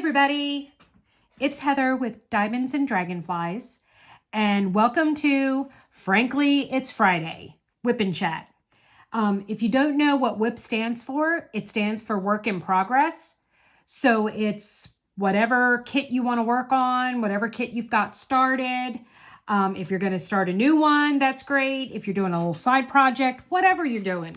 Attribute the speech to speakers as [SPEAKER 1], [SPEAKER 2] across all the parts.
[SPEAKER 1] everybody, it's Heather with Diamonds and Dragonflies, and welcome to Frankly It's Friday, WIP and Chat. If you don't know what WIP stands for, it stands for Work in Progress. So it's whatever kit you want to work on, whatever kit you've got started. If you're going to start a new one, that's great. If you're doing a little side project, whatever you're doing,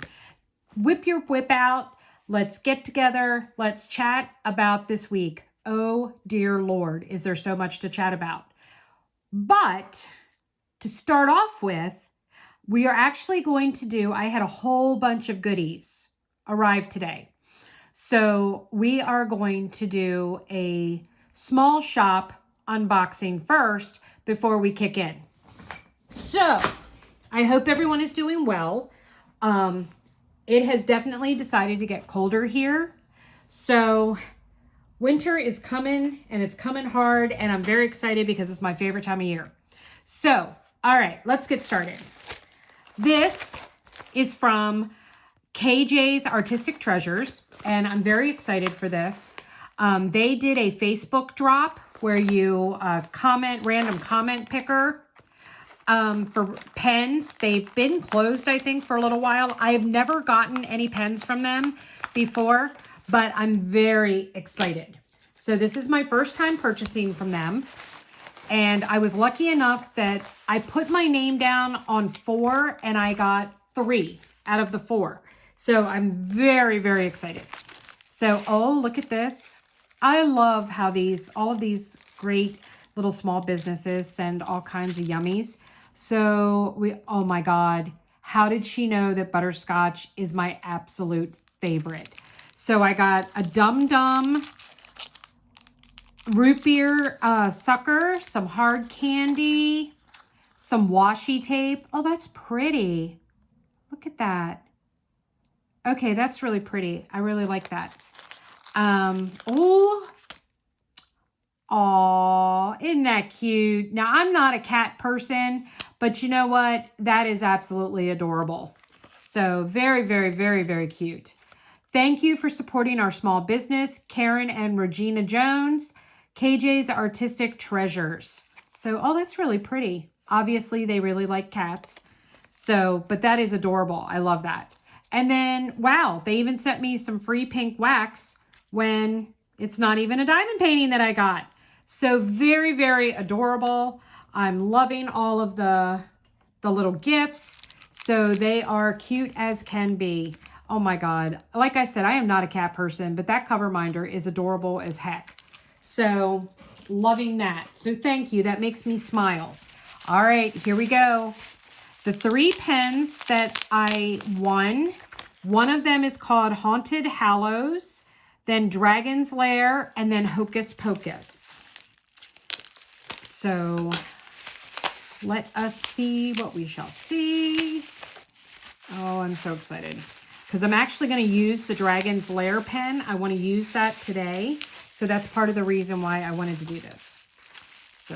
[SPEAKER 1] whip your WIP out. Let's get together. Let's chat about this week. Oh, dear Lord, is there so much to chat about. But to start off with, we are actually going to do, I had a whole bunch of goodies arrive today. So we are going to do a small shop unboxing first before we kick in. So I hope everyone is doing well. It has definitely decided to get colder here. So winter is coming and it's coming hard, and I'm very excited because it's my favorite time of year. So, all right, let's get started. This is from KJ's Artistic Treasures, and I'm very excited for this. They did a Facebook drop where you random comment picker for pens. They've been closed, I think, for a little while. I have never gotten any pens from them before, but I'm very excited. So this is my first time purchasing from them. And I was lucky enough that I put my name down on 4 and I got 3 out of the 4. So I'm very, very excited. So, oh, look at this. I love how all of these great little small businesses send all kinds of yummies. So oh my God, how did she know that butterscotch is my absolute favorite? So I got a Dum Dum root beer sucker, some hard candy, some washi tape. Oh, that's pretty. Look at that. Okay, that's really pretty. I really like that. Oh, isn't that cute? Now, I'm not a cat person, but you know what? That is absolutely adorable. So very, very, very, very cute. Thank you for supporting our small business, Karen and Regina Jones, KJ's Artistic Treasures. So, oh, that's really pretty. Obviously, they really like cats. So, but that is adorable. I love that. And then, wow, they even sent me some free pink wax when it's not even a diamond painting that I got. So very, very adorable. I'm loving all of the little gifts. So they are cute as can be. Oh my God. Like I said, I am not a cat person, but that Coverminder is adorable as heck. So loving that. So thank you. That makes me smile. All right, here we go. The 3 pens that I won. One of them is called Haunted Hallows, then Dragon's Lair, and then Hocus Pocus. So let us see what we shall see. Oh, I'm so excited because I'm actually going to use the Dragon's Lair pen. I want to use that today. So that's part of the reason why I wanted to do this. So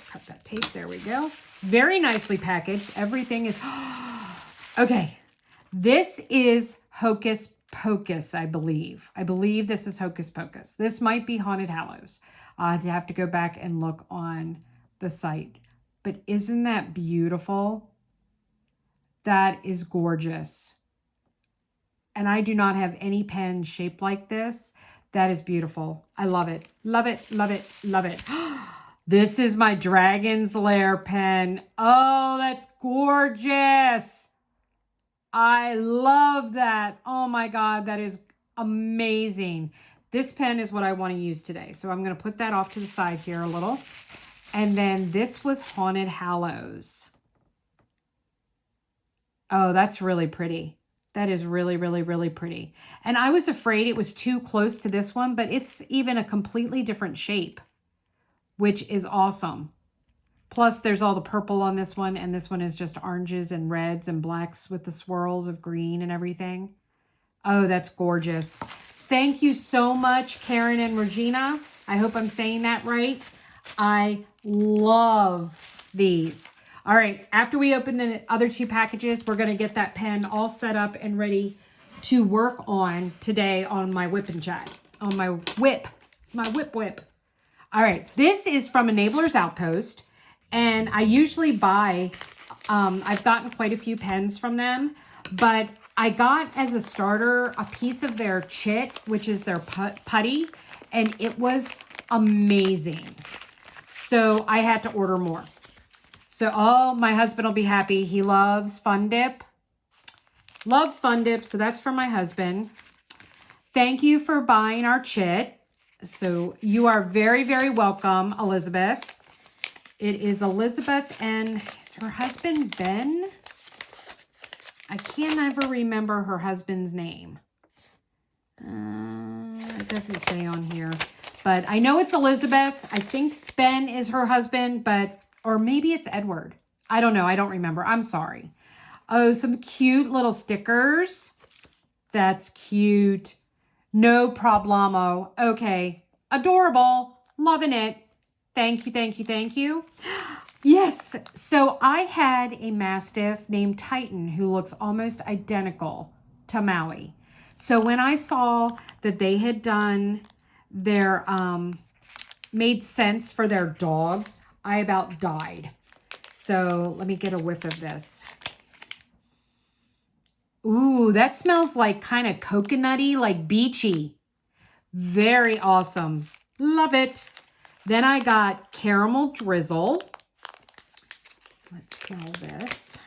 [SPEAKER 1] cut that tape. There we go. Very nicely packaged. Everything is... Okay. This is Hocus Pocus, I believe. I believe this is Hocus Pocus. This might be Haunted Hallows. I have to go back and look on the site. But isn't that beautiful? That is gorgeous. And I do not have any pen shaped like this. That is beautiful. I love it. Love it, love it, love it. This is my Dragon's Lair pen. Oh, that's gorgeous. I love that. Oh my God, that is amazing. This pen is what I want to use today. So I'm going to put that off to the side here a little. And then this was Haunted Hallows. Oh, that's really pretty. That is really, really, really pretty. And I was afraid it was too close to this one, but it's even a completely different shape, which is awesome. Plus, there's all the purple on this one, and this one is just oranges and reds and blacks with the swirls of green and everything. Oh, that's gorgeous. Thank you so much, Karen and Regina. I hope I'm saying that right. I love these. All right, after we open the other 2 packages, we're going to get that pen all set up and ready to work on today on my WIP and Chat. on my WIP. My WIP. All right. This is from Enabler's Outpost. And I usually buy, I've gotten quite a few pens from them. But I got as a starter a piece of their chit, which is their putty. And it was amazing. So I had to order more. So, oh, my husband will be happy. He loves Fun Dip. Loves Fun Dip. So that's for my husband. Thank you for buying our chit. So you are very, very welcome, Elizabeth. It is Elizabeth and is her husband Ben? I can't ever remember her husband's name. It doesn't say on here. But I know it's Elizabeth. I think Ben is her husband, but, or maybe it's Edward. I don't know. I don't remember. I'm sorry. Oh, some cute little stickers. That's cute. No problemo. Okay. Adorable. Loving it. Thank you, thank you, thank you. Yes. So I had a Mastiff named Titan who looks almost identical to Maui. So when I saw that they had done their, made sense for their dogs, I about died. So let me get a whiff of this. Ooh, that smells like kind of coconutty, like beachy. Very awesome. Love it. Then I got caramel drizzle. Let's smell this.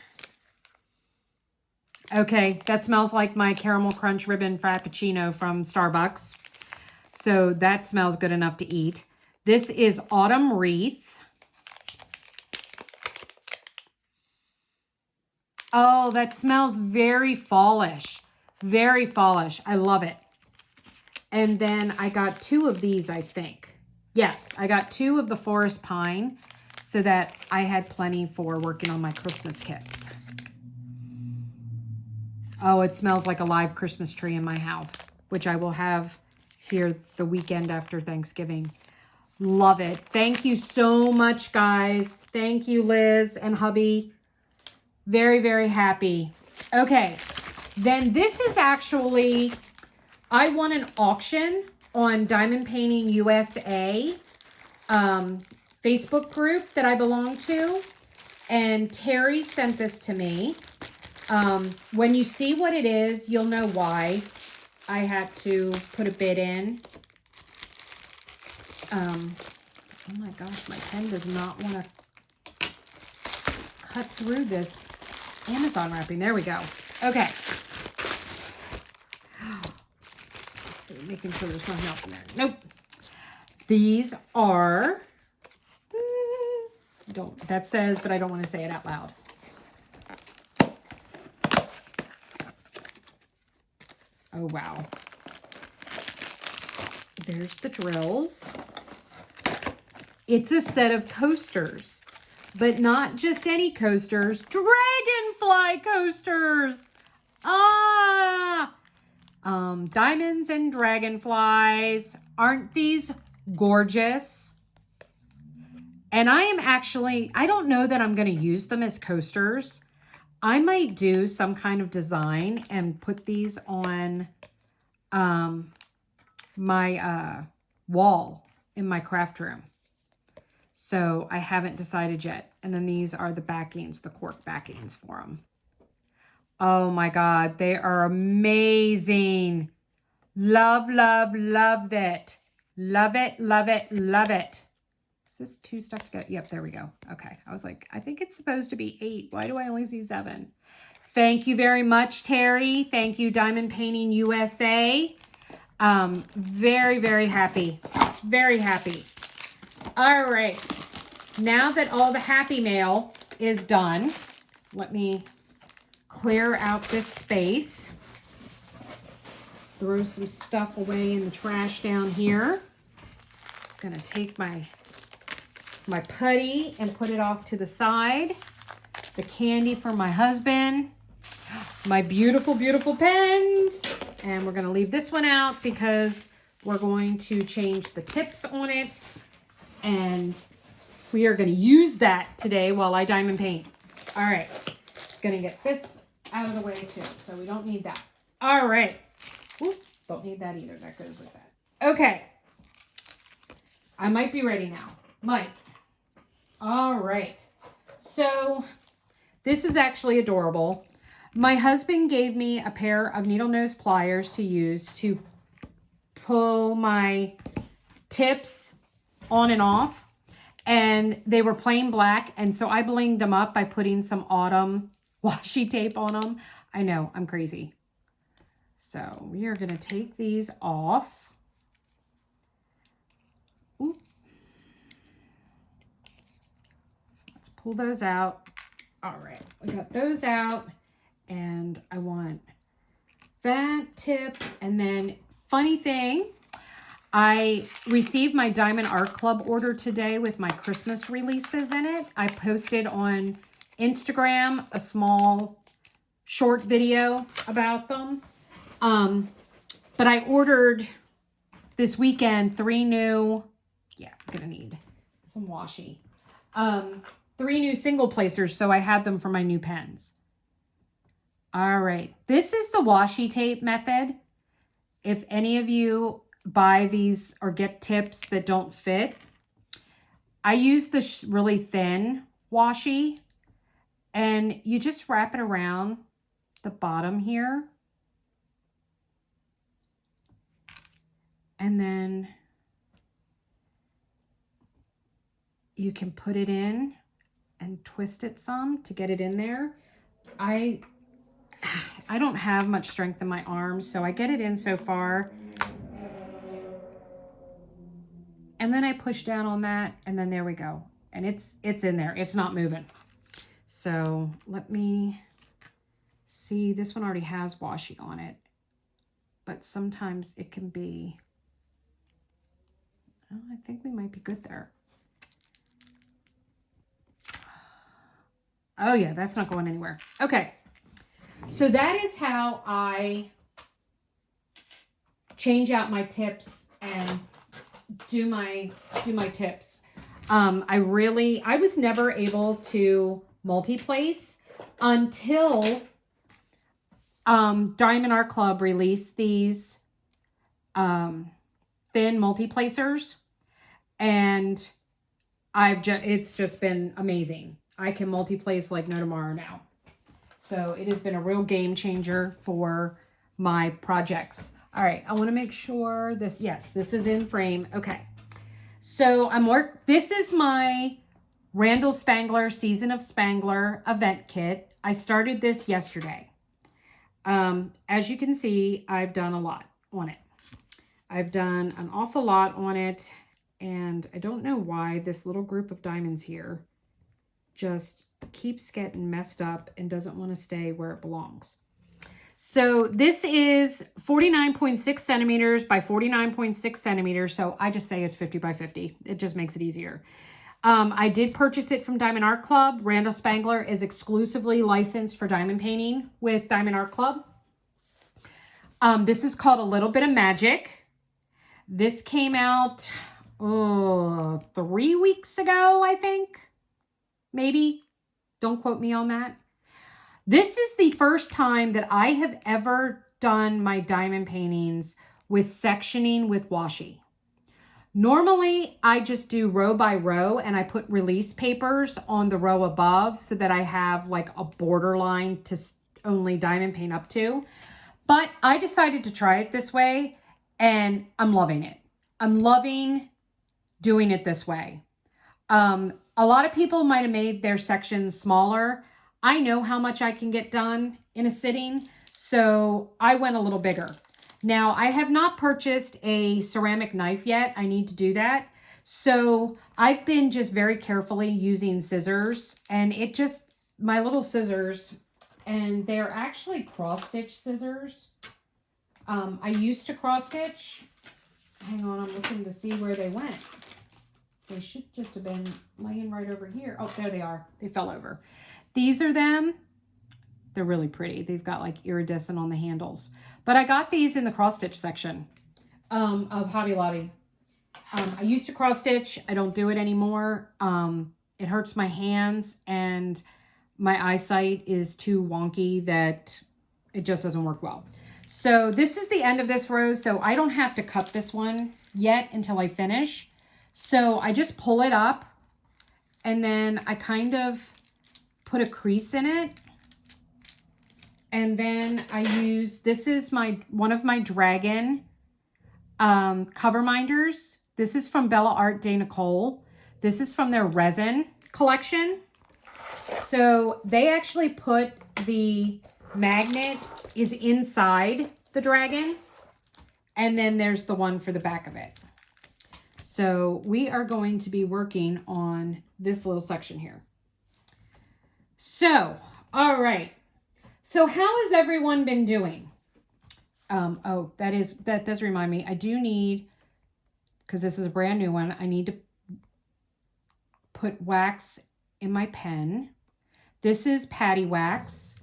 [SPEAKER 1] Okay, that smells like my caramel crunch ribbon frappuccino from Starbucks. So that smells good enough to eat. This is Autumn Wreath. Oh, that smells very fallish. Very fallish. I love it. And then I got 2 of these, I think. Yes, I got 2 of the Forest Pine so that I had plenty for working on my Christmas kits. Oh, it smells like a live Christmas tree in my house, which I will have here the weekend after Thanksgiving. Love it. Thank you so much, guys. Thank you, Liz and hubby. Very, very happy. Okay, then this is actually, I won an auction on Diamond Painting USA Facebook group that I belong to. And Terry sent this to me. When you see what it is, you'll know why I had to put a bid in. Oh my gosh, my pen does not want to cut through this Amazon wrapping. There we go. Okay. Making sure there's nothing else in there. Nope. These are, that says, but I don't want to say it out loud. Oh, wow. There's the drills. It's a set of coasters, but not just any coasters, dragonfly coasters. Ah! Diamonds and dragonflies. Aren't these gorgeous? And I am actually, I don't know that I'm going to use them as coasters. I might do some kind of design and put these on my wall in my craft room. So I haven't decided yet. And then these are the backings, the cork backings for them. Oh my God, they are amazing. Love, love, love that. Love it, love it, love it. Is this 2 stuck together? Yep, there we go. Okay, I was like, I think it's supposed to be 8. Why do I only see 7? Thank you very much, Terry. Thank you, Diamond Painting USA. Very, very happy. Very happy. All right. Now that all the happy mail is done, let me clear out this space. Throw some stuff away in the trash down here. Gonna take my putty and put it off to the side. The candy for my husband. My beautiful, beautiful pens. And we're gonna leave this one out because we're going to change the tips on it. And we are gonna use that today while I diamond paint. All right, gonna get this out of the way too, so we don't need that. All right. Oop, don't need that either. That goes with that. Okay. I might be ready now. Might. All right. So this is actually adorable. My husband gave me a pair of needle nose pliers to use to pull my tips on and off. And they were plain black. And so I blinged them up by putting some autumn washi tape on them. I know, I'm crazy. So we are going to take these off. Ooh. So let's pull those out. All right, we got those out. And I want that tip. And then funny thing, I received my Diamond Art Club order today with my Christmas releases in it. I posted on Instagram a small short video about them. But I ordered this weekend 3 new, I'm gonna need some washi. 3 new single placers, so I had them for my new pens. All right, this is the washi tape method. If any of you buy these or get tips that don't fit, I use the really thin washi, and you just wrap it around the bottom here. And then you can put it in and twist it some to get it in there. I don't have much strength in my arms, so I get it in so far. And then I push down on that, and then there we go. And it's in there. It's not moving. So let me see. This one already has washi on it, but sometimes it can be, oh, I think we might be good there. Oh yeah, that's not going anywhere. Okay. So that is how I change out my tips and do my tips. I was never able to multi-place until Diamond Art Club released these thin multi-placers, and it's just been amazing. I can multi-place like no tomorrow now. So it has been a real game changer for my projects. All right, I want to make sure this, yes, this is in frame. Okay. So this is my Randal Spangler Season of Spangler event kit. I started this yesterday. As you can see, I've done a lot on it. I've done an awful lot on it, and I don't know why this little group of diamonds here just keeps getting messed up and doesn't want to stay where it belongs. So this is 49.6 centimeters by 49.6 centimeters. So I just say it's 50 by 50. It just makes it easier. I did purchase it from Diamond Art Club. Randal Spangler is exclusively licensed for diamond painting with Diamond Art Club. This is called A Little Bit of Magic. This came out 3 weeks ago, I think. Maybe. Don't quote me on that. This is the first time that I have ever done my diamond paintings with sectioning with washi. Normally, I just do row by row, and I put release papers on the row above so that I have like a borderline to only diamond paint up to. But I decided to try it this way, and I'm loving it. I'm loving doing it this way. A lot of people might have made their sections smaller. I know how much I can get done in a sitting, so I went a little bigger. Now, I have not purchased a ceramic knife yet. I need to do that. So I've been just very carefully using scissors, and my little scissors, and they're actually cross-stitch scissors. I used to cross-stitch. Hang on, I'm looking to see where they went. They should just have been laying right over here. Oh, there they are. They fell over. These are them. They're really pretty. They've got like iridescent on the handles. But I got these in the cross-stitch section of Hobby Lobby. I used to cross-stitch. I don't do it anymore. It hurts my hands, and my eyesight is too wonky that it just doesn't work well. So this is the end of this row, so I don't have to cut this one yet until I finish. So I just pull it up and then I kind of put a crease in it. And then I use, this is one of my dragon Coverminders. This is from Bella Art de Nicole. This is from their Resin collection. So they actually put the magnet is inside the dragon. And then there's the one for the back of it. So we are going to be working on this little section here. So, all right. So how has everyone been doing? Oh, that does remind me. I do need, because this is a brand new one, I need to put wax in my pen. This is Putty wax.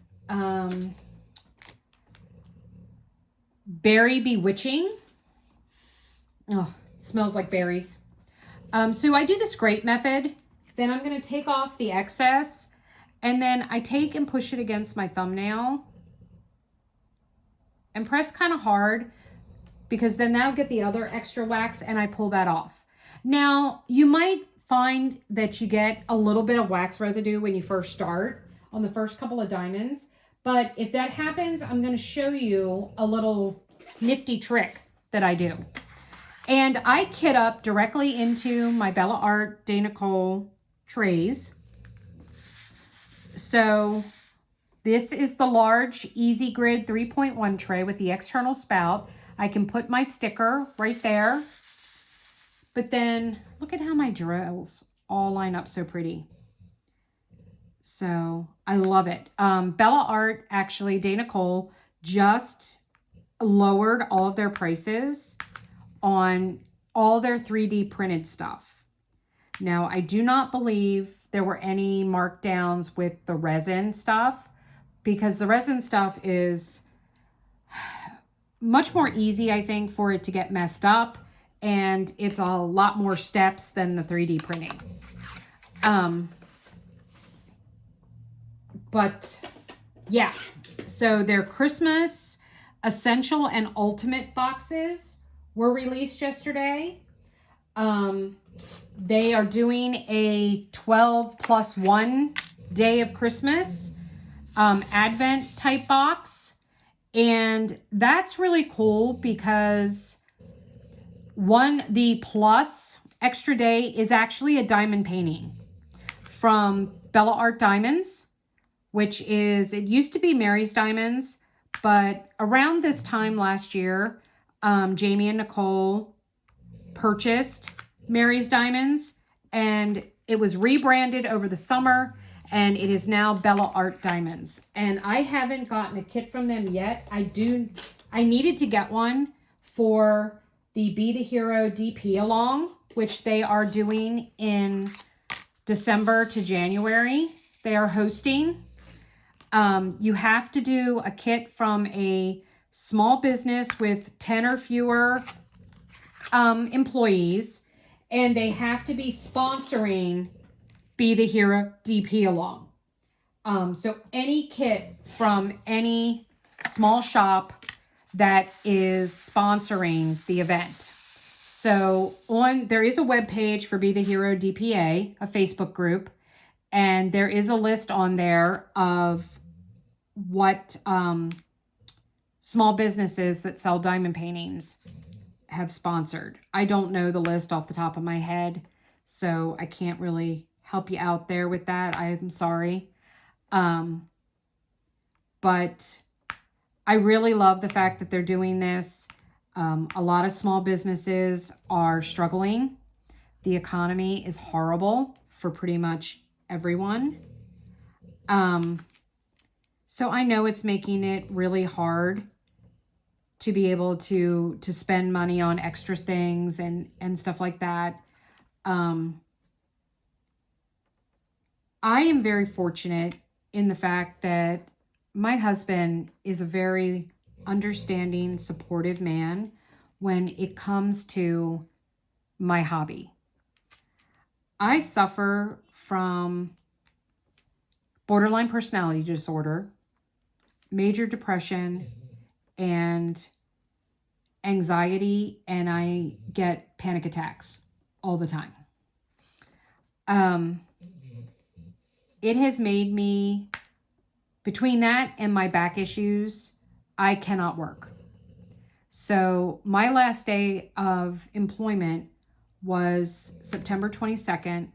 [SPEAKER 1] Berry Bewitching. Oh, it smells like berries. So I do the scrape method. Then I'm going to take off the excess. And then I take and push it against my thumbnail. And press kind of hard. Because then that'll get the other extra wax and I pull that off. Now, you might find that you get a little bit of wax residue when you first start on the first couple of diamonds. But if that happens, I'm going to show you a little nifty trick that I do. And I kit up directly into my Bella Art de Nicole trays. So this is the large Easy Grid 3.1 tray with the external spout. I can put my sticker right there. But then look at how my drills all line up so pretty. So I love it. Bella Art, actually, de Nicole just lowered all of their prices on all their 3D printed stuff. Now, I do not believe there were any markdowns with the resin stuff because the resin stuff is much more easy, I think, for it to get messed up. And it's a lot more steps than the 3D printing. But yeah, so their Christmas Essential and Ultimate boxes were released yesterday. They are doing a 12+1 day of Christmas Advent type box. And that's really cool because the plus extra day is actually a diamond painting from Bella Art Diamonds, which is, it used to be Mary's Diamonds, but around this time last year, Jamie and Nicole purchased Mary's Diamonds and it was rebranded over the summer and it is now Bella Art Diamonds. And I haven't gotten a kit from them yet. I needed to get one for the Be the Hero DP along, which they are doing in December to January. They are hosting. You have to do a kit from a small business with 10 or fewer employees, and they have to be sponsoring Be the Hero DP along. So any kit from any small shop that is sponsoring the event. So there is a web page for Be the Hero DPA, a Facebook group, and there is a list on there of what small businesses that sell diamond paintings have sponsored. I don't know the list off the top of my head, so I can't really help you out there with that. I'm sorry. But I really love the fact that they're doing this. A lot of small businesses are struggling. The economy is horrible for pretty much everyone. So I know it's making it really hard to be able to spend money on extra things and stuff like that. I am very fortunate in the fact that my husband is a very understanding, supportive man when it comes to my hobby. I suffer from borderline personality disorder, major depression, and anxiety, and I get panic attacks all the time. It has made me, between that and my back issues, I cannot work. So my last day of employment was September 22nd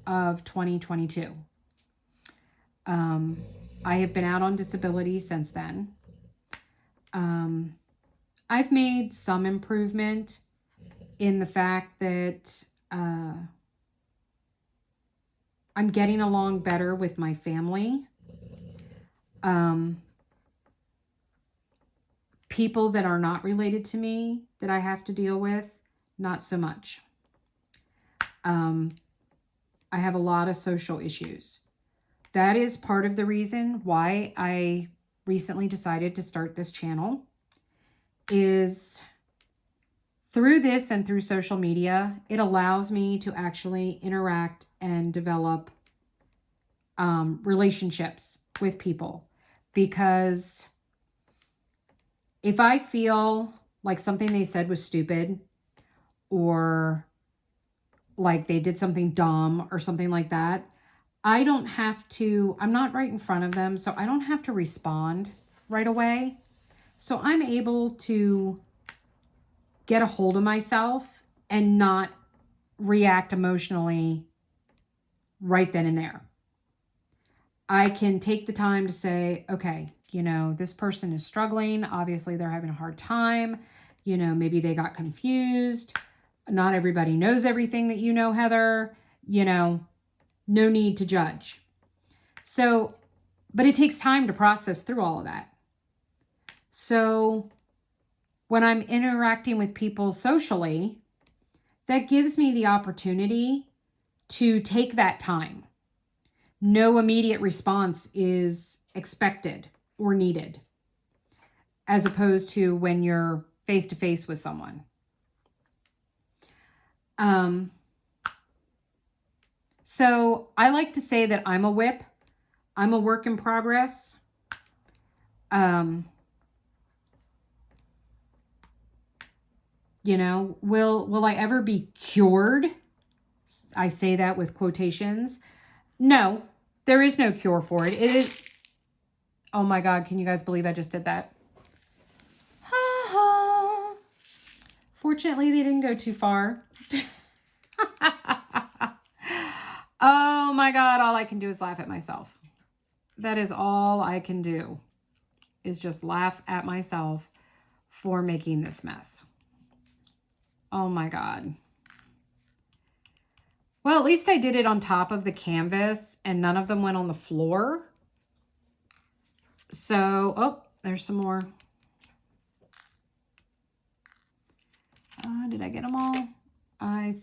[SPEAKER 1] of 2022. I have been out on disability since then. I've made some improvement in the fact that I'm getting along better with my family. People that are not related to me that I have to deal with, not so much. I have a lot of social issues. That is part of the reason why I recently decided to start this channel, is through this and through social media, it allows me to actually interact and develop relationships with people. Because if I feel like something they said was stupid, or like they did something dumb or something like that, I don't have to, I'm not right in front of them, so I don't have to respond right away. So I'm able to get a hold of myself and not react emotionally right then and there. I can take the time to say, okay, you know, this person is struggling. Obviously, they're having a hard time. You know, maybe they got confused. Not everybody knows everything that you know, Heather. You know, no need to judge. So, but it takes time to process through all of that. So when I'm interacting with people socially, that gives me the opportunity to take that time. No immediate response is expected or needed, as opposed to when you're face to face with someone. So I like to say that I'm a WIP. I'm a work in progress. You know, will I ever be cured? I say that with quotations. No, there is no cure for it. It is. Oh my God, can you guys believe I just did that? Fortunately, they didn't go too far. Oh my God, all I can do is laugh at myself. That is all I can do, is just laugh at myself for making this mess. Oh my God. Well, at least I did it on top of the canvas and none of them went on the floor. So, oh, there's some more. Did I get them all? I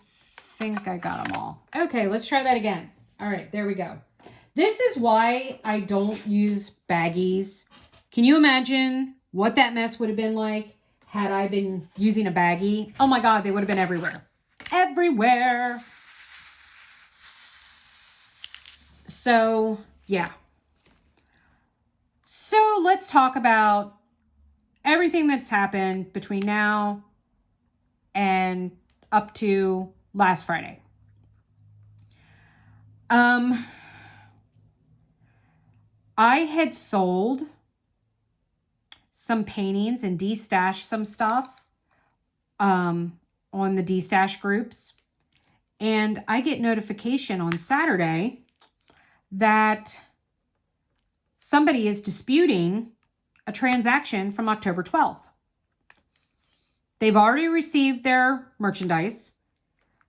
[SPEAKER 1] think I got them all. Okay, let's try that again. All right, there we go. This is why I don't use baggies. Can you imagine what that mess would have been like had I been using a baggie? Oh my God, they would have been everywhere. Everywhere. So, yeah. So let's talk about everything that's happened between now and up to last Friday. I had sold some paintings and de-stashed some stuff on the de-stash groups. And I get notification on Saturday that somebody is disputing a transaction from October 12th. They've already received their merchandise.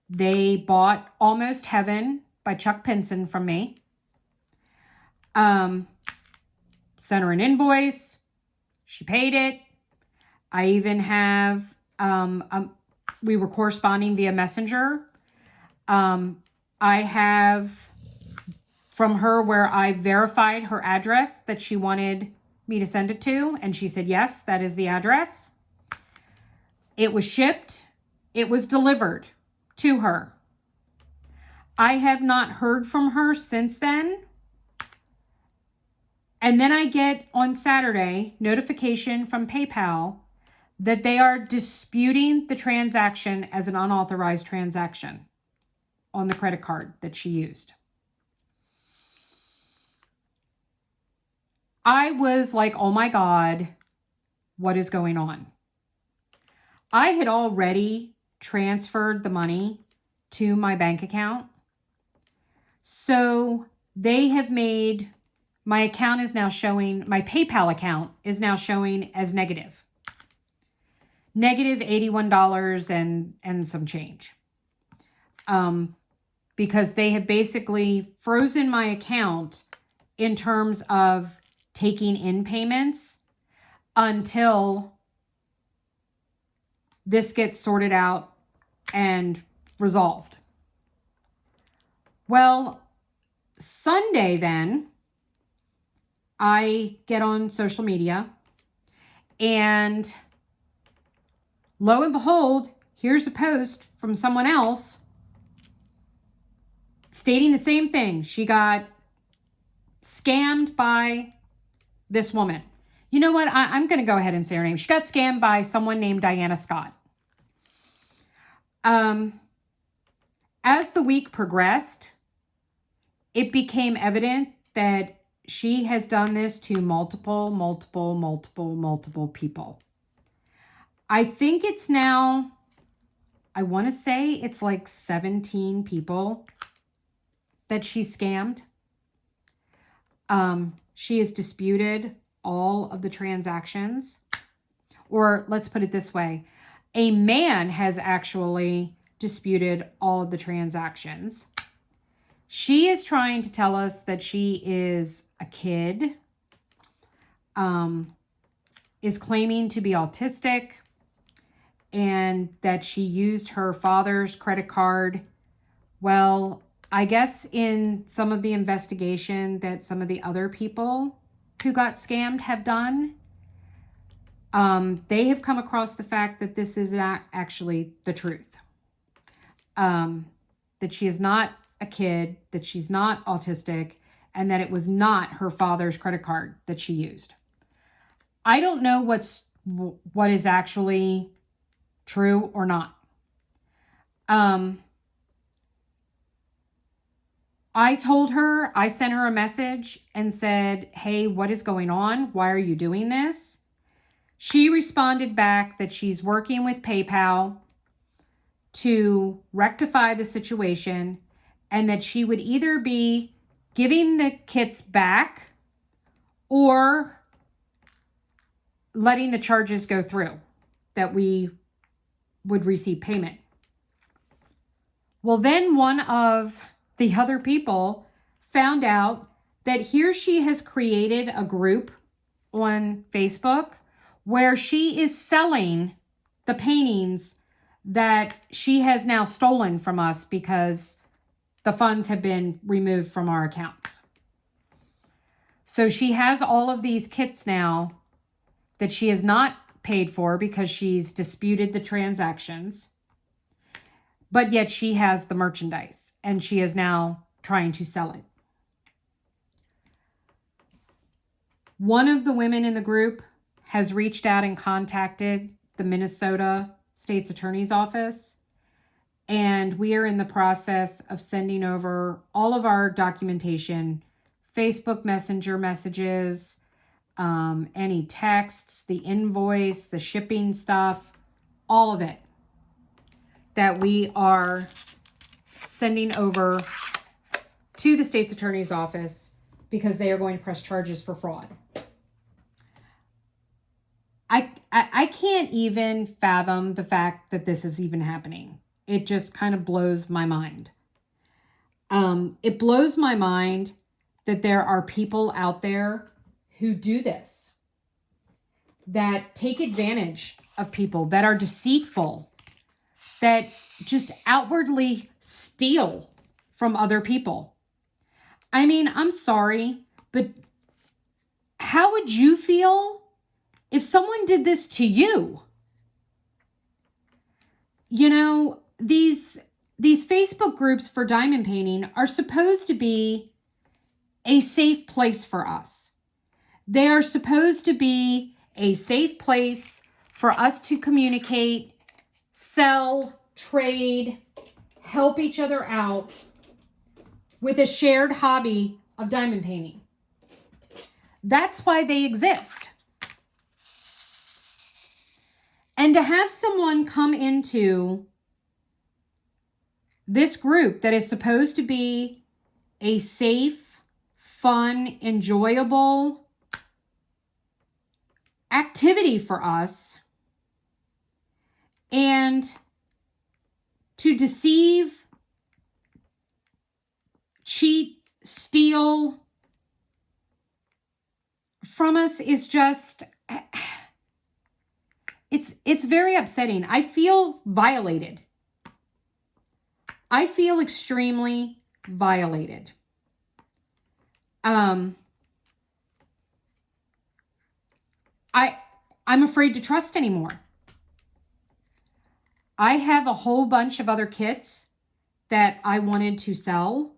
[SPEAKER 1] They bought Almost Heaven by Chuck Pinson from me. Sent her an invoice. She paid it. I even have, we were corresponding via Messenger. I have from her where I verified her address that she wanted me to send it to. And she said, yes, that is the address. It was shipped. It was delivered to her. I have not heard from her since then. And then I get on Saturday notification from PayPal that they are disputing the transaction as an unauthorized transaction on the credit card that she used. I was like, oh my God, what is going on? I had already transferred the money to my bank account. So they have made, my account is now showing, my PayPal account is now showing as negative. Negative $81 and some change. Because they have basically frozen my account in terms of taking in payments until this gets sorted out and resolved. Well, Sunday then, I get on social media and lo and behold, here's a post from someone else stating the same thing. She got scammed by this woman. You know what? I'm going to go ahead and say her name. She got scammed by someone named Diana Scott. As the week progressed, it became evident that she has done this to multiple people. I think it's now, I want to say it's like 17 people that she scammed. She has disputed all of the transactions. Or let's put it this way. A man has actually disputed all of the transactions. She is trying to tell us that she is a kid, is claiming to be autistic, and that she used her father's credit card. Well, I guess in some of the investigation that some of the other people who got scammed have done, they have come across the fact that this is not actually the truth. That she is not a kid, that she's not autistic, and that it was not her father's credit card that she used. I don't know what is actually true or not. I told her, I sent her a message and said, hey, what is going on? Why are you doing this? She responded back that she's working with PayPal to rectify the situation and that she would either be giving the kits back or letting the charges go through, that we would receive payment. Well, then one of the other people found out that here she has created a group on Facebook where she is selling the paintings that she has now stolen from us because the funds have been removed from our accounts. So she has all of these kits now that she has not paid for because she's disputed the transactions. But yet she has the merchandise and she is now trying to sell it. One of the women in the group has reached out and contacted the Minnesota State's Attorney's Office. And we are in the process of sending over all of our documentation, Facebook Messenger messages, any texts, the invoice, the shipping stuff, all of it that we are sending over to the State's Attorney's Office because they are going to press charges for fraud. I can't even fathom the fact that this is even happening. It just kind of blows my mind. It blows my mind that there are people out there who do this, that take advantage of people, that are deceitful, that just outwardly steal from other people. I mean, I'm sorry, but how would you feel if someone did this to you? You know, these Facebook groups for diamond painting are supposed to be a safe place for us. They are supposed to be a safe place for us to communicate, sell, trade, help each other out with a shared hobby of diamond painting. That's why they exist. And to have someone come into this group that is supposed to be a safe, fun, enjoyable activity for us, and to deceive, cheat, steal from us is just, it's very upsetting. I feel violated. I feel extremely violated. I'm afraid to trust anymore. I have a whole bunch of other kits that I wanted to sell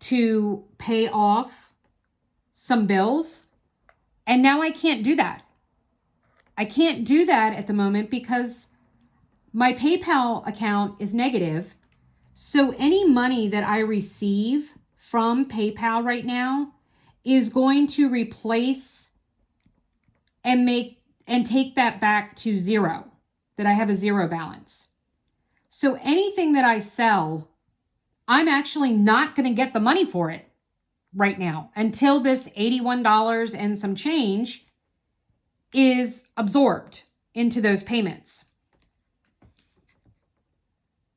[SPEAKER 1] to pay off some bills, and now I can't do that. I can't do that at the moment because my PayPal account is negative. So any money that I receive from PayPal right now is going to replace and take that back to zero, that I have a zero balance. So anything that I sell, I'm actually not going to get the money for it right now until this $81 and some change is absorbed into those payments.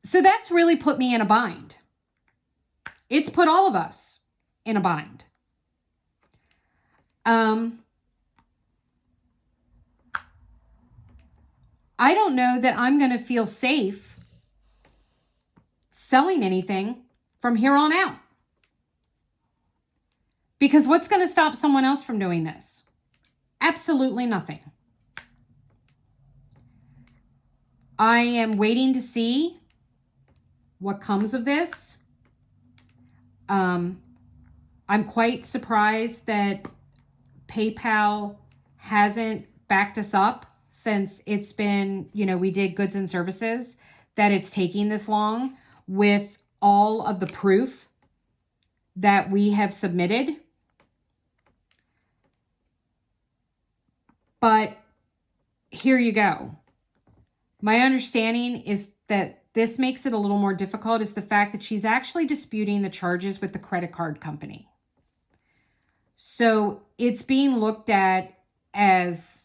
[SPEAKER 1] So that's really put me in a bind. It's put all of us in a bind. I don't know that I'm going to feel safe selling anything from here on out. Because what's going to stop someone else from doing this? Absolutely nothing. I am waiting to see what comes of this. I'm quite surprised that PayPal hasn't backed us up since it's been, we did goods and services, that it's taking this long with all of the proof that we have submitted. But here you go. My understanding is that this makes it a little more difficult is the fact that she's actually disputing the charges with the credit card company. So it's being looked at as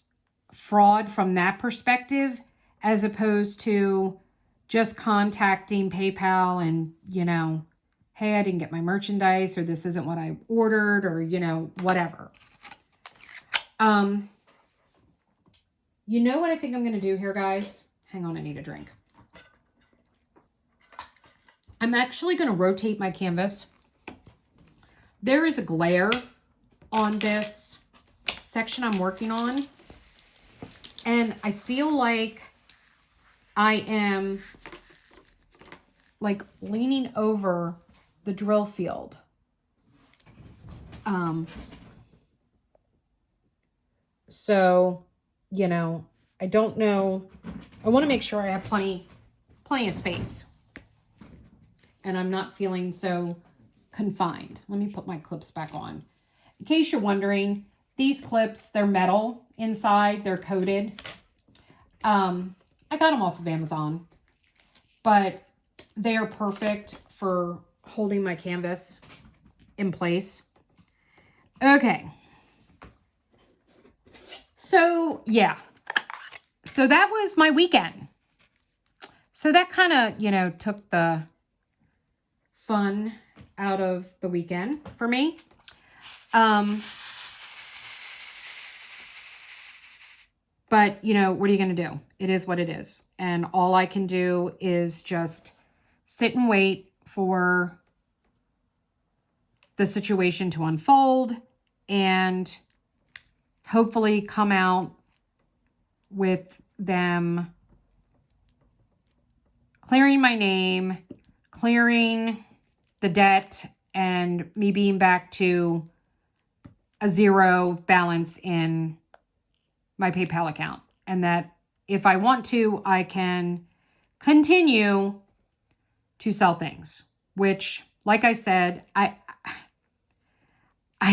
[SPEAKER 1] fraud from that perspective, as opposed to just contacting PayPal and, hey, I didn't get my merchandise, or this isn't what I ordered, or, whatever. You know what I think I'm going to do here, guys? Hang on, I need a drink. I'm actually going to rotate my canvas. There is a glare on this section I'm working on, and I feel like I am leaning over the drill field. So, I don't know. I want to make sure I have plenty of space and I'm not feeling so confined. Let me put my clips back on. In case you're wondering, these clips, they're metal inside, they're coated. I got them off of Amazon, but they are perfect for holding my canvas in place. Okay. So, yeah. So that was my weekend. So that kind of, took the fun out of the weekend for me. But, what are you going to do? It is what it is. And all I can do is just sit and wait for the situation to unfold and hopefully come out with them clearing my name, clearing the debt, and me being back to a zero balance in my PayPal account, and that if I want to, I can continue to sell things, which, like I said, I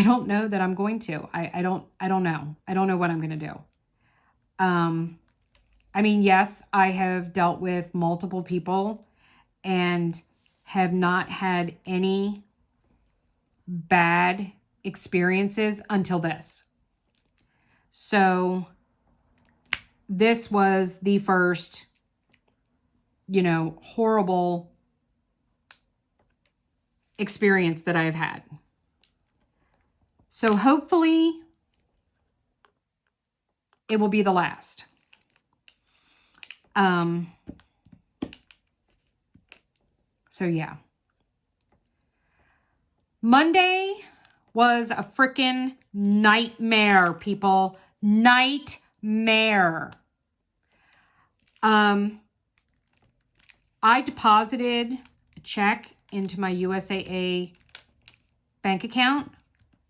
[SPEAKER 1] don't know that I'm going to. I don't know. I don't know what I'm going to do. I mean, yes, I have dealt with multiple people and have not had any bad experiences until this. So this was the first, horrible experience that I've had. So hopefully it will be the last. So yeah. Monday was a freaking nightmare, people. Nightmare. I deposited a check into my USAA bank account.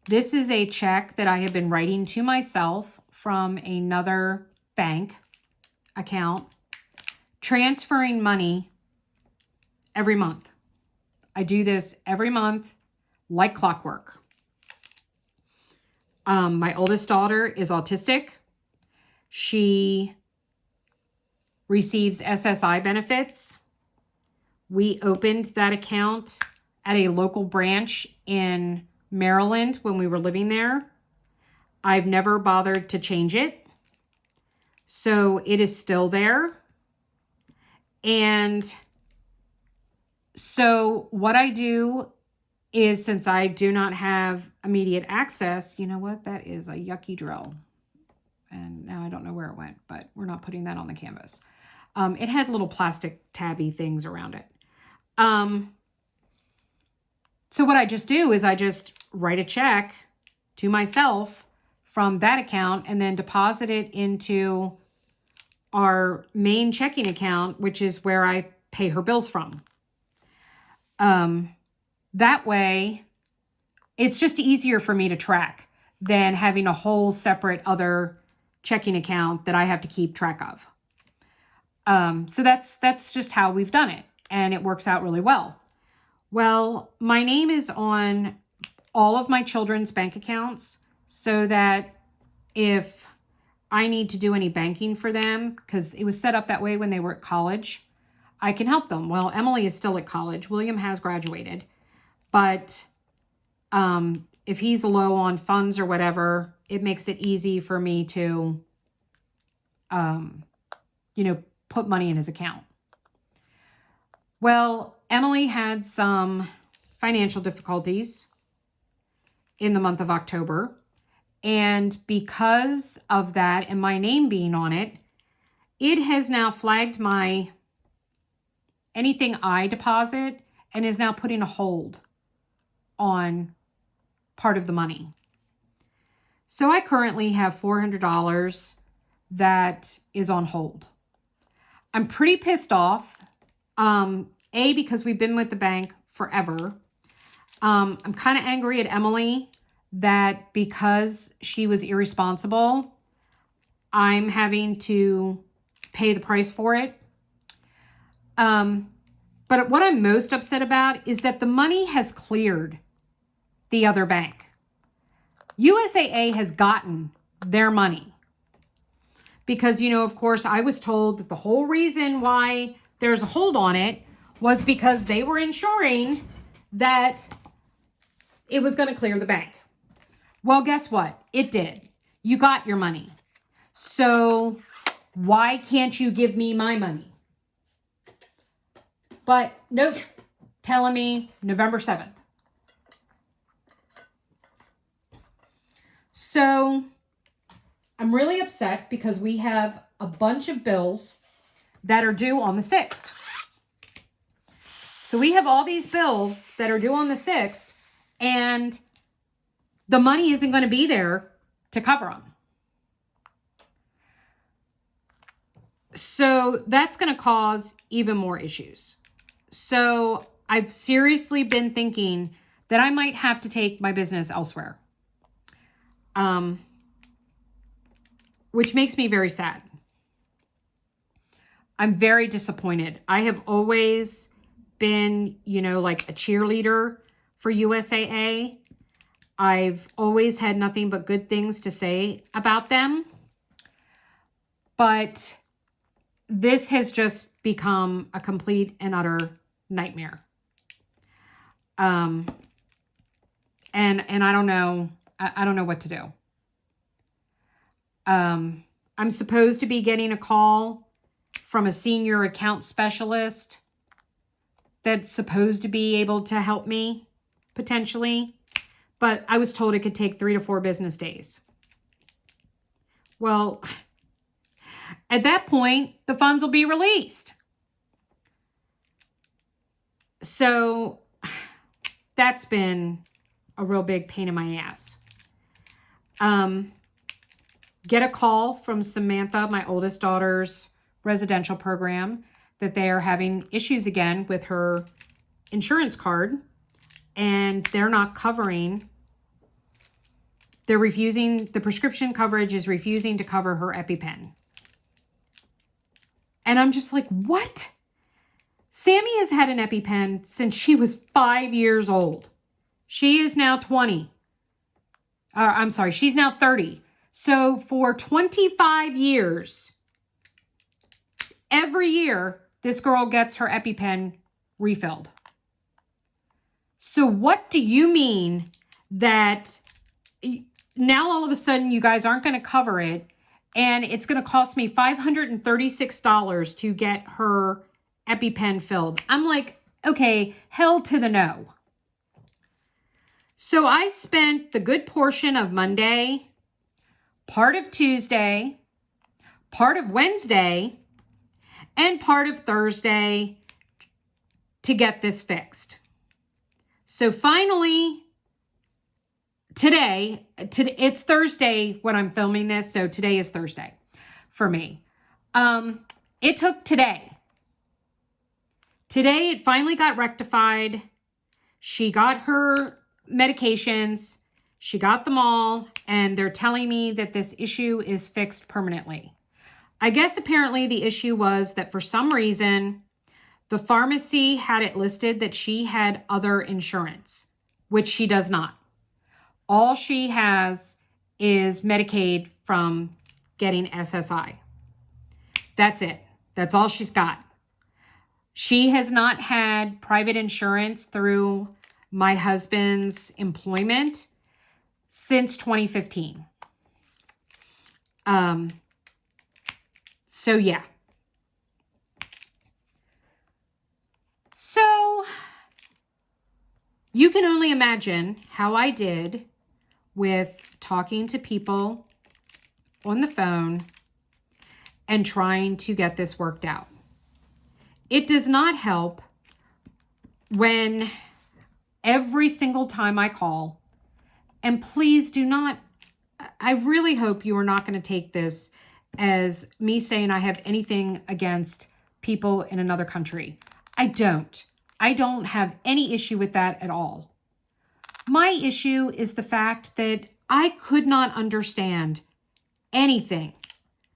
[SPEAKER 1] This is a check that I have been writing to myself from another bank account, transferring money every month. I do this every month like clockwork. My oldest daughter is autistic. She receives SSI benefits. We opened that account at a local branch in Maryland when we were living there. I've never bothered to change it. So it is still there. And so what I do is, since I do not have immediate access, you know what? That is a yucky drill. And now I don't know where it went, but we're not putting that on the canvas. It had little plastic tabby things around it. So what I just do is I just write a check to myself from that account and then deposit it into our main checking account, which is where I pay her bills from. That way, it's just easier for me to track than having a whole separate other checking account that I have to keep track of. So that's just how we've done it, and it works out really well. Well, my name is on all of my children's bank accounts so that if I need to do any banking for them, because it was set up that way when they were at college, I can help them. Well, Emily is still at college. William has graduated. But if he's low on funds or whatever, it makes it easy for me to, put money in his account. Well, Emily had some financial difficulties in the month of October. And because of that and my name being on it, it has now flagged anything I deposit and is now putting a hold on part of the money. So I currently have $400 that is on hold. I'm pretty pissed off. Because we've been with the bank forever. I'm kind of angry at Emily that because she was irresponsible, I'm having to pay the price for it. But what I'm most upset about is that the money has cleared the other bank. USAA has gotten their money. Because, of course, I was told that the whole reason why there's a hold on it was because they were ensuring that it was going to clear the bank. Well, guess what? It did. You got your money. So why can't you give me my money? But nope, telling me November 7th. So I'm really upset because we have a bunch of bills that are due on the 6th. So we have all these bills that are due on the 6th, and the money isn't going to be there to cover them. So that's going to cause even more issues. So I've seriously been thinking that I might have to take my business elsewhere. which makes me very sad. I'm very disappointed. I have always been, you know, like a cheerleader for USAA. I've always had nothing but good things to say about them. But this has just become a complete and utter nightmare. And I don't know. I don't know what to do. I'm supposed to be getting a call from a senior account specialist that's supposed to be able to help me potentially, but I was told it could take 3 to 4 business days. Well, at that point, the funds will be released. So that's been a real big pain in my ass. Get a call from Samantha, my oldest daughter's residential program, that they are having issues again with her insurance card, and they're not covering. They're refusing, the prescription coverage is refusing to cover her EpiPen. And I'm just like, what? Sammy has had an EpiPen since she was 5 years old. She is now 20. I'm sorry, she's now 30. So for 25 years, every year, this girl gets her EpiPen refilled. So what do you mean that now all of a sudden you guys aren't going to cover it, and it's going to cost me $536 to get her EpiPen filled? I'm like, okay, hell to the no. So I spent the good portion of Monday, part of Tuesday, part of Wednesday, and part of Thursday to get this fixed. So finally, today, it's Thursday when I'm filming this, so today is Thursday for me. It took today. Today, it finally got rectified. She got her medications. She got them all, and they're telling me that this issue is fixed permanently. I guess apparently the issue was that for some reason, the pharmacy had it listed that she had other insurance, which she does not. All she has is Medicaid from getting SSI. That's it. That's all she's got. She has not had private insurance through my husband's employment since 2015. So yeah. So you can only imagine how I did with talking to people on the phone and trying to get this worked out. It does not help when every single time I call, and please do not, I really hope you are not going to take this as me saying I have anything against people in another country. I don't. I don't have any issue with that at all. My issue is the fact that I could not understand anything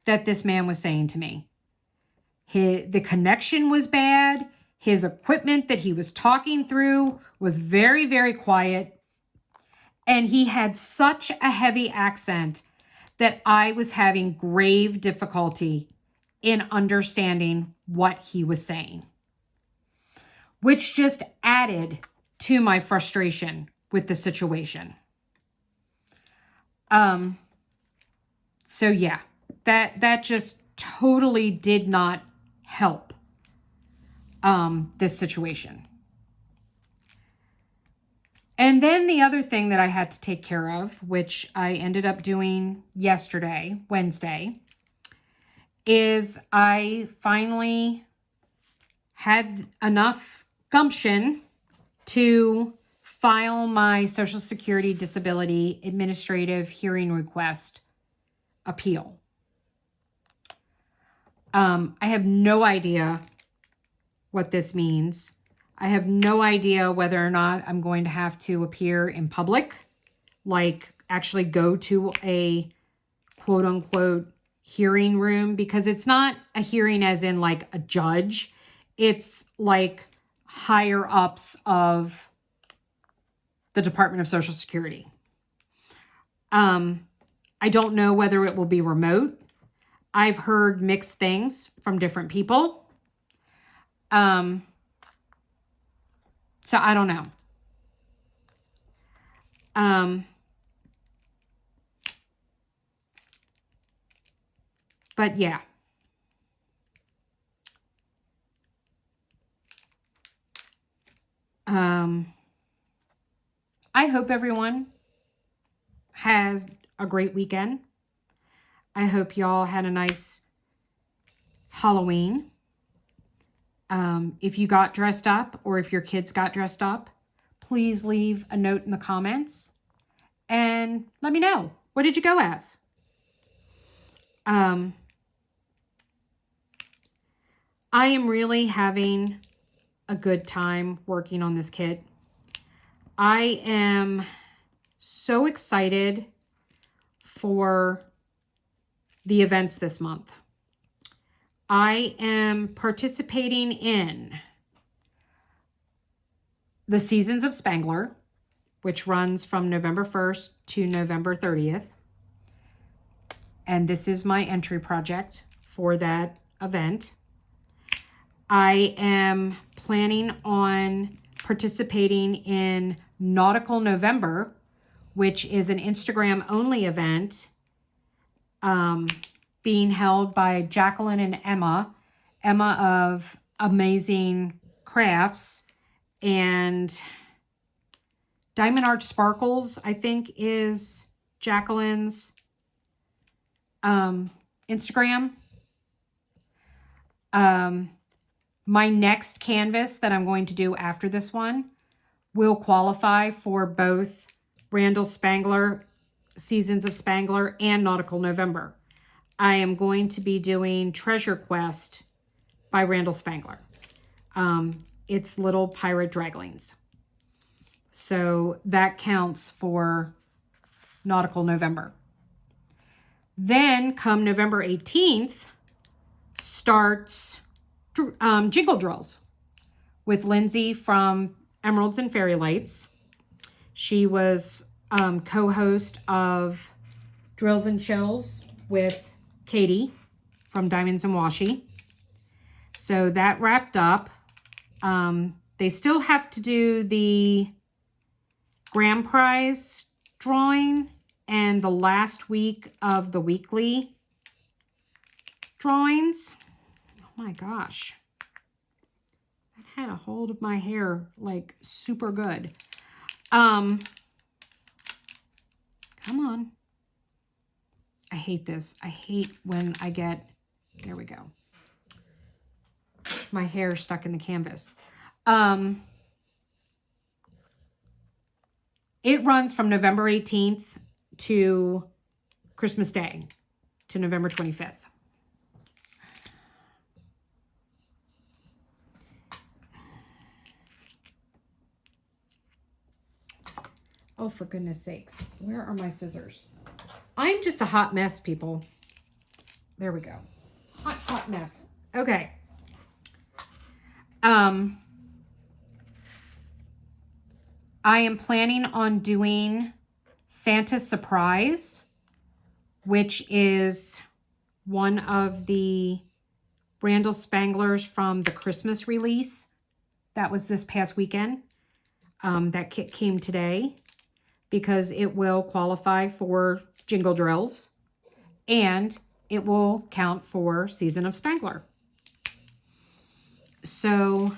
[SPEAKER 1] that this man was saying to me. The connection was bad. His equipment that he was talking through was very, very quiet. And he had such a heavy accent that I was having grave difficulty in understanding what he was saying, which just added to my frustration with the situation. So yeah, that just totally did not help this situation. And then the other thing that I had to take care of, which I ended up doing yesterday, Wednesday, is I finally had enough gumption to file my Social Security Disability Administrative Hearing Request appeal. I have no idea what this means. I have no idea whether or not I'm going to have to appear in public, like actually go to a quote unquote hearing room, because it's not a hearing as in like a judge. It's like higher ups of the Department of Social Security. I don't know whether it will be remote. I've heard mixed things from different people. So I don't know. But yeah. I hope everyone has a great weekend. I hope y'all had a nice Halloween. If you got dressed up or if your kids got dressed up, please leave a note in the comments and let me know. What did you go as? I am really having a good time working on this kit. I am so excited for the events this month. I am participating in the Seasons of Spangler, which runs from November 1st to November 30th. And this is my entry project for that event. I am planning on participating in Nautical November, which is an Instagram only event being held by Jacqueline and Emma. Emma of Amazing Crafts, and Diamond Arch Sparkles, I think, is Jacqueline's Instagram. My next canvas that I'm going to do after this one will qualify for both Randal Spangler, Seasons of Spangler, and Nautical November. I am going to be doing Treasure Quest by Randal Spangler. It's little pirate draglings. So that counts for Nautical November. Then come November 18th starts Jingle Drills with Lindsay from Emeralds and Fairy Lights. She was co-host of Drills and Chills with Katie from Diamonds and Washi. So that wrapped up. They still have to do the grand prize drawing and the last week of the weekly drawings. Oh my gosh. That had a hold of my hair like super good. Come on. I hate this. I hate when I get, there we go. My hair stuck in the canvas. It runs from November 18th to Christmas Day, to November 25th. Oh, for goodness sakes. Where are my scissors? I'm just a hot mess, people. There we go. Hot mess. Okay. I am planning on doing Santa's Surprise, which is one of the Randal Spanglers from the Christmas release. That was this past weekend. That kit came today because it will qualify for Jingle Drills and it will count for Season of Spangler. So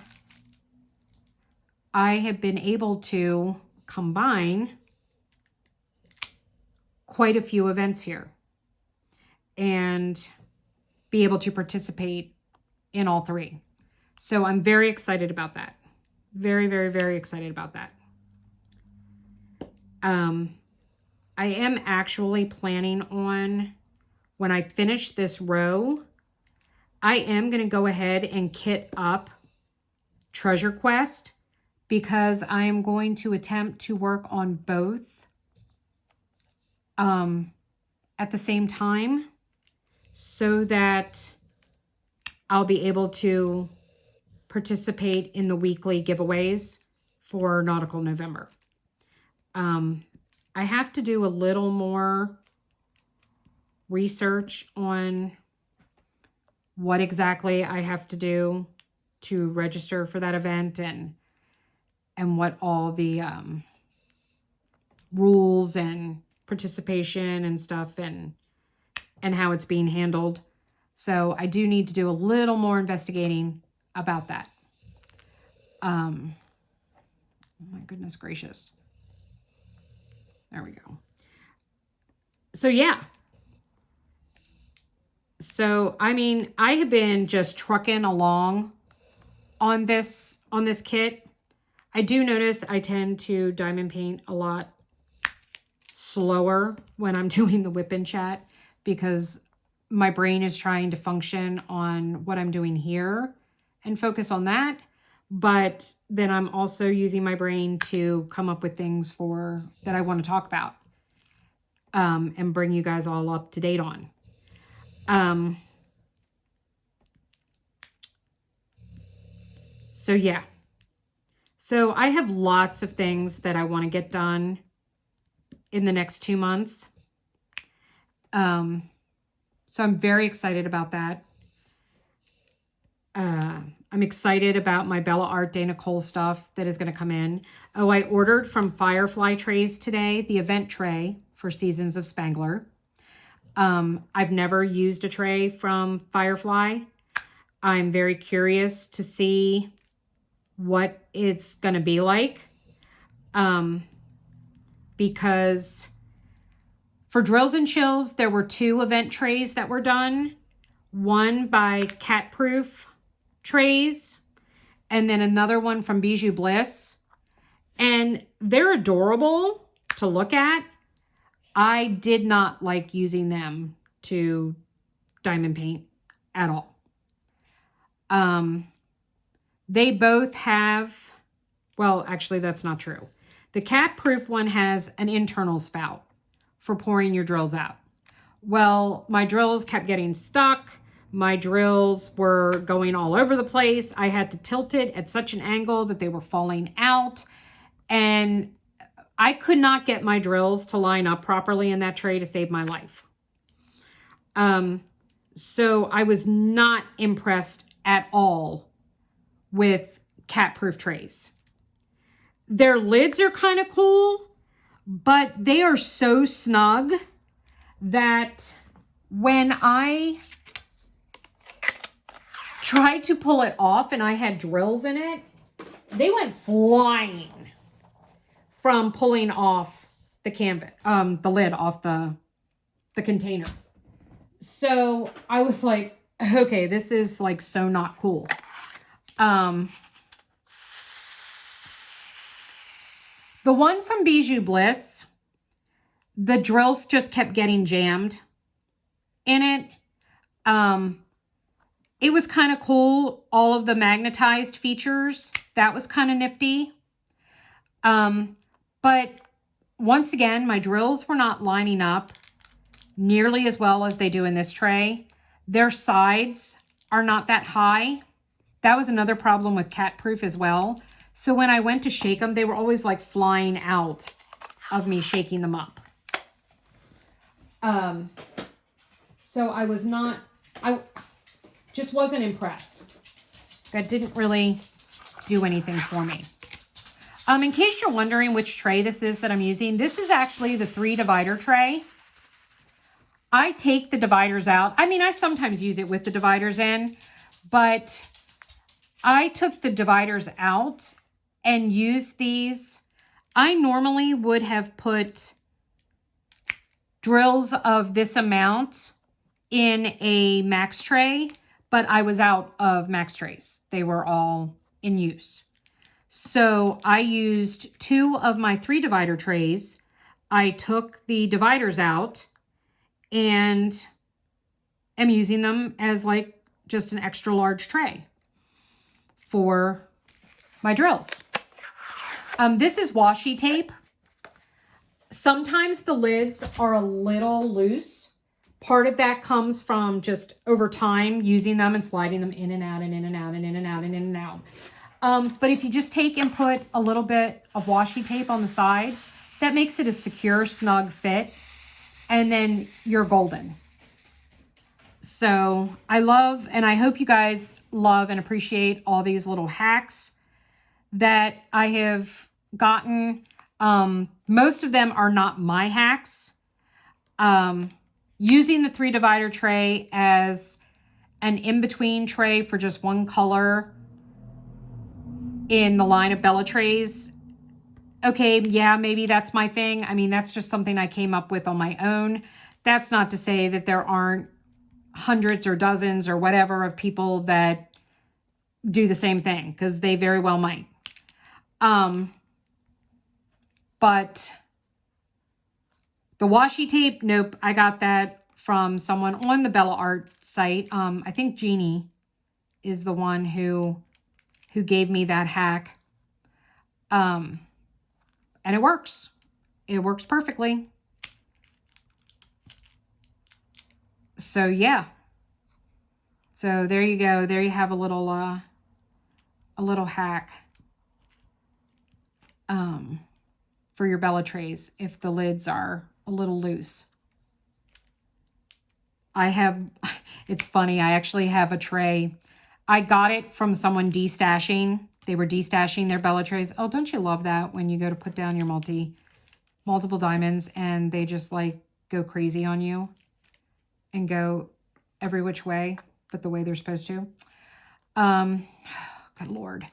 [SPEAKER 1] I have been able to combine quite a few events here and be able to participate in all three. So I'm very excited about that. Very, very, very excited about that. I am actually planning on, when I finish this row, I am going to go ahead and kit up Treasure Quest, because I am going to attempt to work on both at the same time so that I'll be able to participate in the weekly giveaways for Nautical November. I have to do a little more research on what exactly I have to do to register for that event and what all the rules and participation and stuff and how it's being handled. So I do need to do a little more investigating about that. Oh my goodness gracious. There we go. So yeah. So, I mean, I have been just trucking along on this kit. I do notice I tend to diamond paint a lot slower when I'm doing the WIP and chat because my brain is trying to function on what I'm doing here and focus on that. But then I'm also using my brain to come up with things that I want to talk about and bring you guys all up to date on. So yeah. So I have lots of things that I want to get done in the next 2 months. So I'm very excited about that. I'm excited about my Bella Art de Nicole stuff that is going to come in. Oh, I ordered from Firefly Trays today, the event tray for Seasons of Spangler. I've never used a tray from Firefly. I'm very curious to see what it's going to be like. Because for Drills and Chills, there were 2 event trays that were done. One by Catproof Trays, and then another one from Bijou Bliss. And they're adorable to look at. I did not like using them to diamond paint at all. They both have, well, actually that's not true. The Catproof one has an internal spout for pouring your drills out. Well, my drills kept getting stuck. My drills were going all over the place. I had to tilt it at such an angle that they were falling out. And I could not get my drills to line up properly in that tray to save my life. So I was not impressed at all with Catproof trays. Their lids are kind of cool, but they are so snug that when I tried to pull it off and I had drills in it, they went flying from pulling off the canvas, the lid off the container. So I was like, okay, this is like so not cool. The one from Bijou Bliss, the drills just kept getting jammed in it. It was kind of cool. All of the magnetized features, that was kind of nifty. But once again, my drills were not lining up nearly as well as they do in this tray. Their sides are not that high. That was another problem with Catproof as well. So when I went to shake them, they were always like flying out of me shaking them up. So I just wasn't impressed. That didn't really do anything for me. In case you're wondering which tray this is that I'm using, this is actually the 3 divider tray. I take the dividers out. I mean, I sometimes use it with the dividers in, but I took the dividers out and used these. I normally would have put drills of this amount in a max tray, but I was out of max trays. They were all in use. So I used 2 of my 3 divider trays. I took the dividers out and am using them as like just an extra large tray for my drills. This is washi tape. Sometimes the lids are a little loose. Part of that comes from just over time using them and sliding them in and out and in and out and in and out and in and out. But if you just take and put a little bit of washi tape on the side, that makes it a secure, snug fit. And then you're golden. So I love, and I hope you guys love and appreciate all these little hacks that I have gotten. Most of them are not my hacks. Using the 3 divider tray as an in-between tray for just one color in the line of Bella trays. Okay, yeah, maybe that's my thing. I mean, that's just something I came up with on my own. That's not to say that there aren't hundreds or dozens or whatever of people that do the same thing, because they very well might. But the washi tape, nope, I got that from someone on the Bella Art site. I think Jeannie is the one who gave me that hack. And it works. It works perfectly. So yeah. So there you go. There you have a little hack for your Bella trays if the lids are a little loose. It's funny, I actually have a tray. I got it from someone destashing. They were destashing their Bella trays. Oh, don't you love that when you go to put down your multiple diamonds and they just like go crazy on you and go every which way, but the way they're supposed to. Good Lord.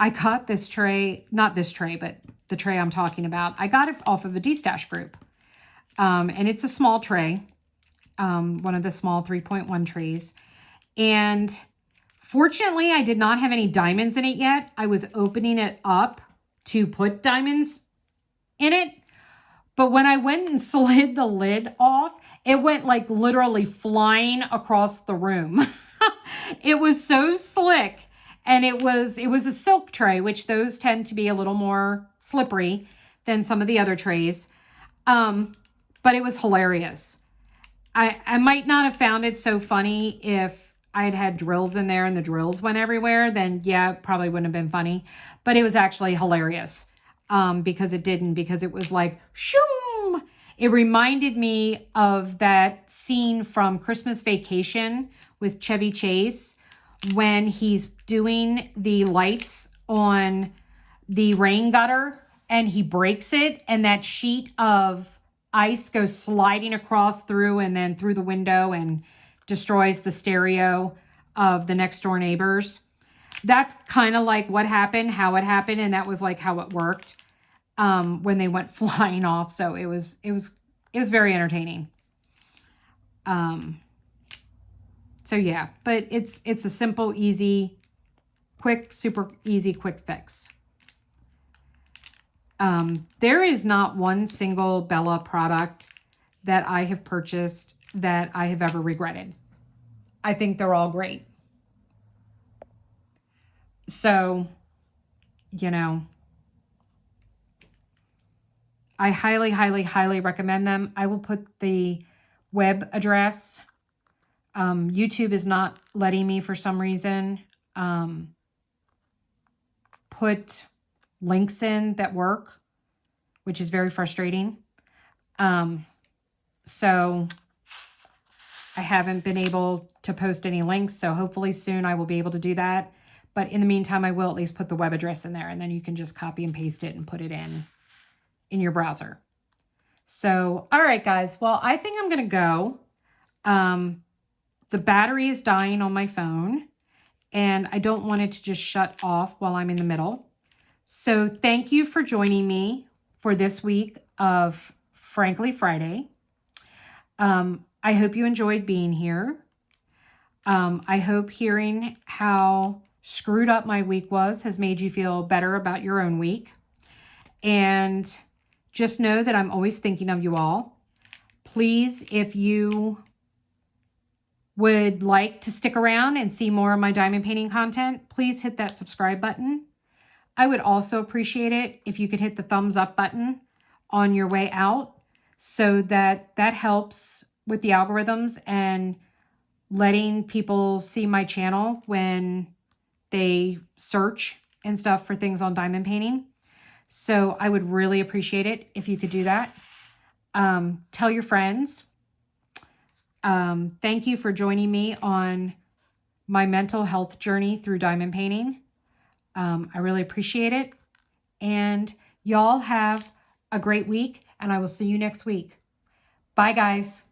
[SPEAKER 1] I got this tray, not this tray, but the tray I'm talking about. I got it off of a destash group. And it's a small tray, one of the small 3.1 trays. And fortunately, I did not have any diamonds in it yet. I was opening it up to put diamonds in it. But when I went and slid the lid off, it went like literally flying across the room. It was so slick. And it was a silk tray, which those tend to be a little more slippery than some of the other trays. But it was hilarious. I might not have found it so funny if I had had drills in there and the drills went everywhere. Then yeah, it probably wouldn't have been funny. But it was actually hilarious because it was like, shoom! It reminded me of that scene from Christmas Vacation with Chevy Chase when he's doing the lights on the rain gutter and he breaks it and that sheet of ice goes sliding across through and then through the window and destroys the stereo of the next door neighbors. That's kind of like what happened, how it happened, and that was like how it worked when they went flying off. So it was very entertaining. So yeah, but it's a simple, easy, quick, super easy, quick fix. There is not one single Bella product that I have purchased that I have ever regretted. I think they're all great. So, you know, I highly, highly, highly recommend them. I will put the web address. YouTube is not letting me for some reason put links in that work, which is very frustrating. So I haven't been able to post any links, so hopefully soon I will be able to do that. But in the meantime, I will at least put the web address in there, and then you can just copy and paste it and put it in your browser. So, all right, guys. Well, I think I'm going to go. The battery is dying on my phone, and I don't want it to just shut off while I'm in the middle. So thank you for joining me for this week of Frankly Friday. I hope you enjoyed being here. I hope hearing how screwed up my week was has made you feel better about your own week. And just know that I'm always thinking of you all. Please, if you would like to stick around and see more of my diamond painting content, please hit that subscribe button. I would also appreciate it if you could hit the thumbs up button on your way out, so that helps with the algorithms and letting people see my channel when they search and stuff for things on diamond painting. So I would really appreciate it if you could do that. Tell your friends. Thank you for joining me on my mental health journey through diamond painting. I really appreciate it. And y'all have a great week, and I will see you next week. Bye, guys.